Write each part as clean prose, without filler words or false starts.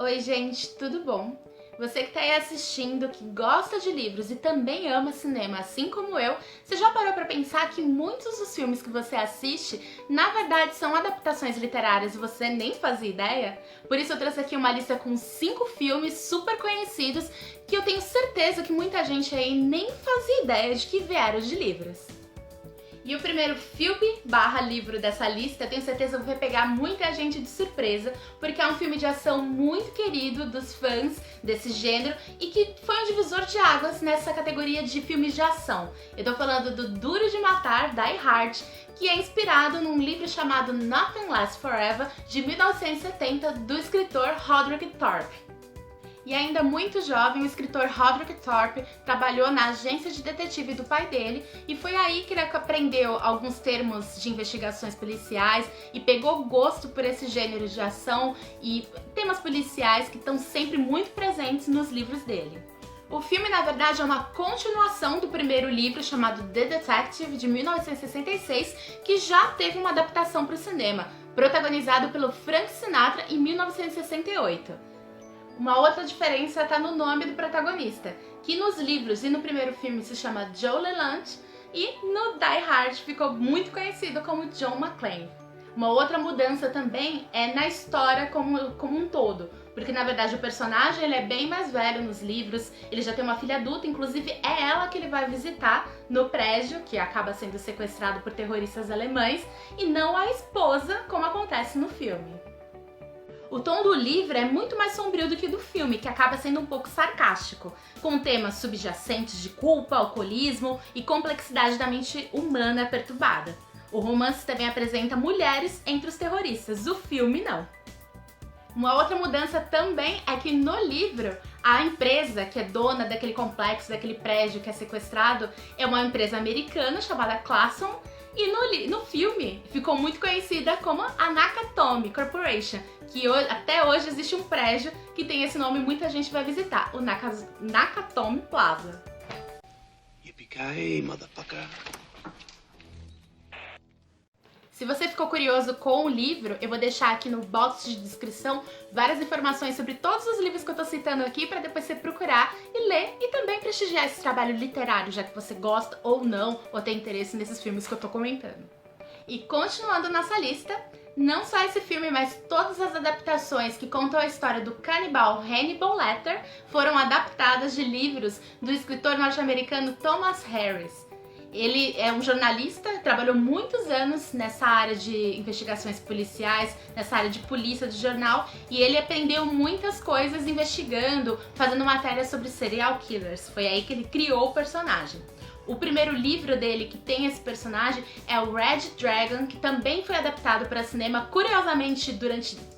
Oi gente, tudo bom? Você que tá aí assistindo, que gosta de livros e também ama cinema, assim como eu, você já parou pra pensar que muitos dos filmes que você assiste, na verdade, são adaptações literárias e você nem fazia ideia? Por isso eu trouxe aqui uma lista com 5 filmes super conhecidos que eu tenho certeza que muita gente aí nem fazia ideia de que vieram de livros. E o primeiro filme/livro dessa lista, eu tenho certeza que vai pegar muita gente de surpresa, porque é um filme de ação muito querido dos fãs desse gênero e que foi um divisor de águas nessa categoria de filmes de ação. Eu tô falando do Duro de Matar, Die Hard, que é inspirado num livro chamado Nothing Lasts Forever, de 1970, do escritor Roderick Thorpe. E ainda muito jovem, o escritor Roderick Thorpe trabalhou na agência de detetive do pai dele e foi aí que ele aprendeu alguns termos de investigações policiais e pegou gosto por esse gênero de ação e temas policiais que estão sempre muito presentes nos livros dele. O filme, na verdade, é uma continuação do primeiro livro chamado The Detective, de 1966, que já teve uma adaptação para o cinema, protagonizado pelo Frank Sinatra em 1968. Uma outra diferença está no nome do protagonista, que nos livros e no primeiro filme se chama Joe Leland e no Die Hard ficou muito conhecido como John McClane. Uma outra mudança também é na história como um todo, porque na verdade o personagem ele é bem mais velho nos livros, ele já tem uma filha adulta, inclusive é ela que ele vai visitar no prédio, que acaba sendo sequestrado por terroristas alemães, e não a esposa, como acontece no filme. O tom do livro é muito mais sombrio do que do filme, que acaba sendo um pouco sarcástico, com temas subjacentes de culpa, alcoolismo e complexidade da mente humana perturbada. O romance também apresenta mulheres entre os terroristas, o filme não. Uma outra mudança também é que no livro, a empresa que é dona daquele complexo, daquele prédio que é sequestrado, é uma empresa americana chamada Clason, e no filme ficou muito conhecida como a Nakatomi Corporation, que até hoje existe um prédio que tem esse nome e muita gente vai visitar, o Nakatomi Plaza. Yippee-ki-yay, motherfucker. Se você ficou curioso com o livro, eu vou deixar aqui no box de descrição várias informações sobre todos os livros que eu tô citando aqui para depois você procurar e ler e também prestigiar esse trabalho literário, já que você gosta ou não, ou tem interesse nesses filmes que eu tô comentando. E continuando nossa lista, não só esse filme, mas todas as adaptações que contam a história do canibal Hannibal Lecter foram adaptadas de livros do escritor norte-americano Thomas Harris. Ele é um jornalista, trabalhou muitos anos nessa área de investigações policiais, nessa área de polícia de jornal, e ele aprendeu muitas coisas investigando, fazendo matérias sobre serial killers. Foi aí que ele criou o personagem. O primeiro livro dele que tem esse personagem é o Red Dragon, que também foi adaptado para cinema, curiosamente,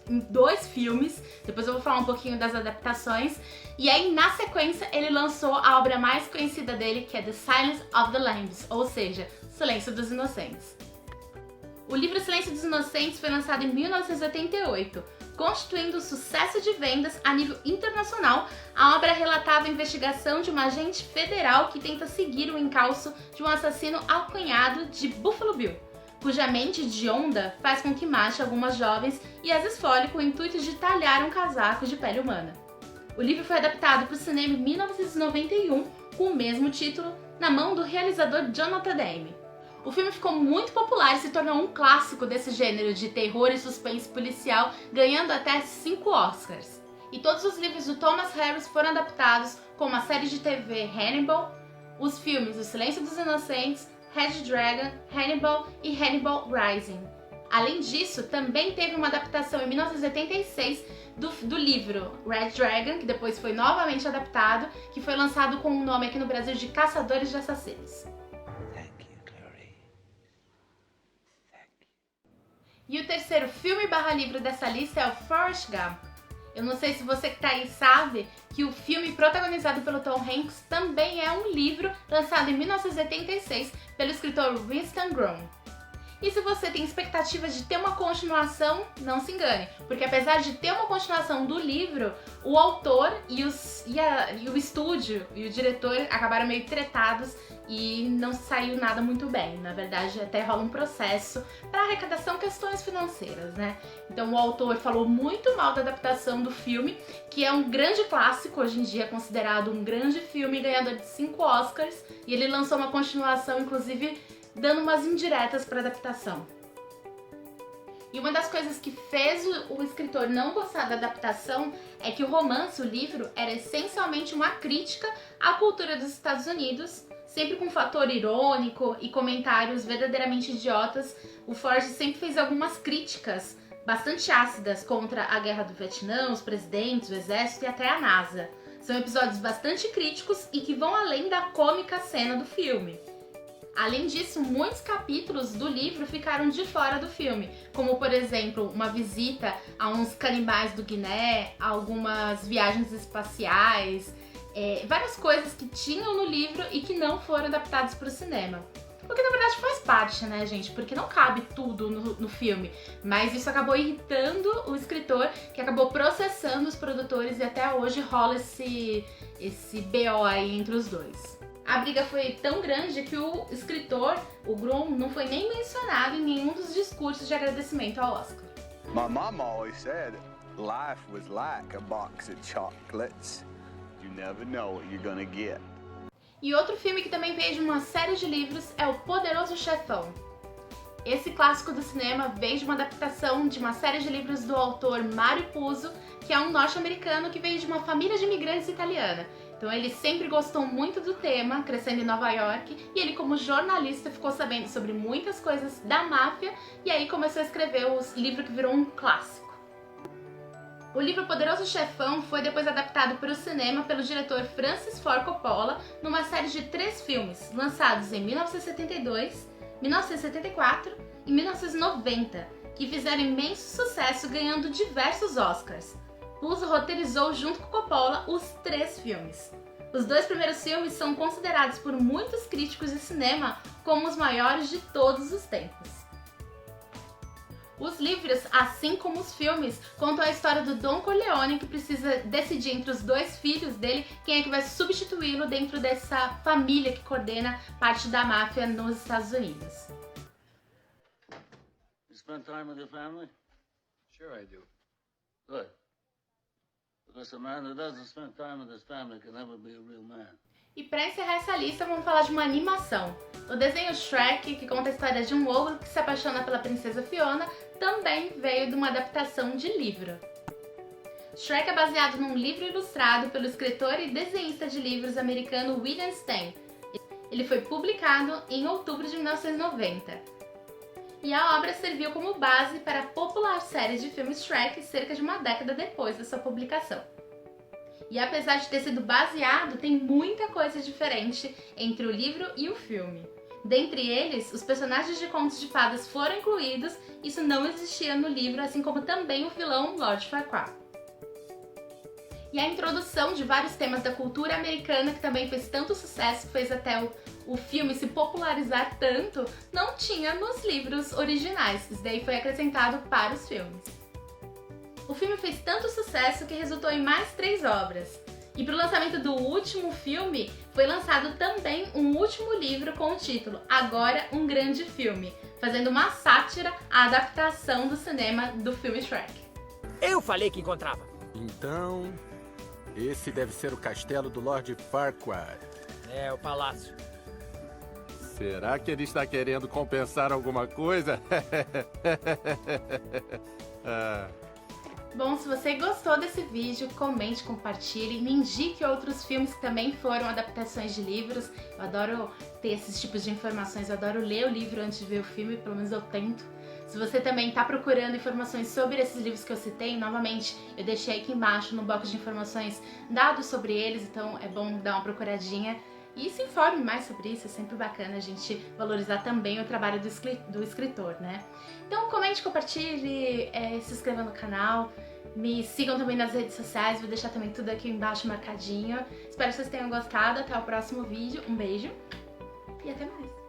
em 2 filmes. Depois eu vou falar um pouquinho das adaptações. E aí, na sequência, ele lançou a obra mais conhecida dele, que é The Silence of the Lambs, ou seja, Silêncio dos Inocentes. O livro Silêncio dos Inocentes foi lançado em 1988, constituindo um sucesso de vendas a nível internacional. A obra relatava a investigação de uma agente federal que tenta seguir o encalço de um assassino alcunhado de Buffalo Bill, cuja mente hedionda faz com que mate algumas jovens e as esfole com o intuito de talhar um casaco de pele humana. O livro foi adaptado para o cinema em 1991 com o mesmo título, na mão do realizador Jonathan Demme. O filme ficou muito popular e se tornou um clássico desse gênero de terror e suspense policial, ganhando até 5 Oscars. E todos os livros do Thomas Harris foram adaptados, como a série de TV Hannibal, os filmes O Silêncio dos Inocentes, Red Dragon, Hannibal e Hannibal Rising. Além disso, também teve uma adaptação em 1986 do livro Red Dragon, que depois foi novamente adaptado, que foi lançado com o nome aqui no Brasil de Caçadores de Assassinos. E o terceiro filme/livro dessa lista é o Forrest Gump. Eu não sei se você que tá aí sabe que o filme protagonizado pelo Tom Hanks também é um livro lançado em 1986 pelo escritor Winston Groom. E se você tem expectativa de ter uma continuação, não se engane, porque apesar de ter uma continuação do livro, o autor e o estúdio e o diretor acabaram meio tretados e não saiu nada muito bem. Na verdade, até rola um processo para arrecadação, questões financeiras, né? Então o autor falou muito mal da adaptação do filme, que é um grande clássico, hoje em dia é considerado um grande filme, ganhador de 5 Oscars, e ele lançou uma continuação, inclusive dando umas indiretas para adaptação. E uma das coisas que fez o escritor não gostar da adaptação é que o romance, o livro, era essencialmente uma crítica à cultura dos Estados Unidos, sempre com um fator irônico e comentários verdadeiramente idiotas. O Ford sempre fez algumas críticas bastante ácidas contra a guerra do Vietnã, os presidentes, o exército e até a NASA. São episódios bastante críticos e que vão além da cômica cena do filme. Além disso, muitos capítulos do livro ficaram de fora do filme, como por exemplo, uma visita a uns canibais do Guiné, algumas viagens espaciais, várias coisas que tinham no livro e que não foram adaptadas para o cinema. O que na verdade faz parte, né, gente? Porque não cabe tudo no filme. Mas isso acabou irritando o escritor, que acabou processando os produtores e até hoje rola esse BO aí entre os dois. A briga foi tão grande que o escritor, o Grum, não foi nem mencionado em nenhum dos discursos de agradecimento ao Oscar. My mom always said life was like a box of chocolates. You never know what you're gonna get. E outro filme que também veio de uma série de livros é O Poderoso Chefão. Esse clássico do cinema veio de uma adaptação de uma série de livros do autor Mario Puzo, que é um norte-americano que veio de uma família de imigrantes italiana. Então ele sempre gostou muito do tema, crescendo em Nova York, e ele como jornalista ficou sabendo sobre muitas coisas da máfia, e aí começou a escrever o livro que virou um clássico. O livro Poderoso Chefão foi depois adaptado para o cinema pelo diretor Francis Ford Coppola numa série de 3 filmes, lançados em 1972, 1974 e 1990, que fizeram imenso sucesso ganhando diversos Oscars. Puzo roteirizou junto com Coppola os 3 filmes. Os 2 primeiros filmes são considerados por muitos críticos de cinema como os maiores de todos os tempos. Os livros, assim como os filmes, contam a história do Don Corleone, que precisa decidir entre os 2 filhos dele quem é que vai substituí-lo dentro dessa família que coordena parte da máfia nos Estados Unidos. You spend time with your family? Sure I do. Good. Because a man who doesn't spend time with his family can never be a real man. E para encerrar essa lista, vamos falar de uma animação. O desenho Shrek, que conta a história de um ogro que se apaixona pela princesa Fiona, também veio de uma adaptação de livro. Shrek é baseado num livro ilustrado pelo escritor e desenhista de livros americano William Stein. Ele foi publicado em outubro de 1990. E a obra serviu como base para a popular série de filmes Shrek cerca de uma década depois da sua publicação. E apesar de ter sido baseado, tem muita coisa diferente entre o livro e o filme. Dentre eles, os personagens de contos de fadas foram incluídos, isso não existia no livro, assim como também o vilão Lord Farquaad. E a introdução de vários temas da cultura americana, que também fez tanto sucesso, que fez até o filme se popularizar tanto, não tinha nos livros originais. Isso daí foi acrescentado para os filmes. O filme fez tanto sucesso que resultou em mais 3 obras. E para o lançamento do último filme, foi lançado também um último livro com o título Agora um Grande Filme, fazendo uma sátira à adaptação do cinema do filme Shrek. Eu falei que encontrava. Então, esse deve ser o castelo do Lord Farquaad. É, o palácio. Será que ele está querendo compensar alguma coisa? Bom, se você gostou desse vídeo, comente, compartilhe, me indique outros filmes que também foram adaptações de livros. Eu adoro ter esses tipos de informações, eu adoro ler o livro antes de ver o filme, pelo menos eu tento. Se você também está procurando informações sobre esses livros que eu citei, novamente, eu deixei aqui embaixo no box de informações dados sobre eles, então é bom dar uma procuradinha. E se informe mais sobre isso, é sempre bacana a gente valorizar também o trabalho do escritor, né? Então comente, compartilhe, se inscreva no canal, me sigam também nas redes sociais, vou deixar também tudo aqui embaixo marcadinho. Espero que vocês tenham gostado, até o próximo vídeo, um beijo e até mais!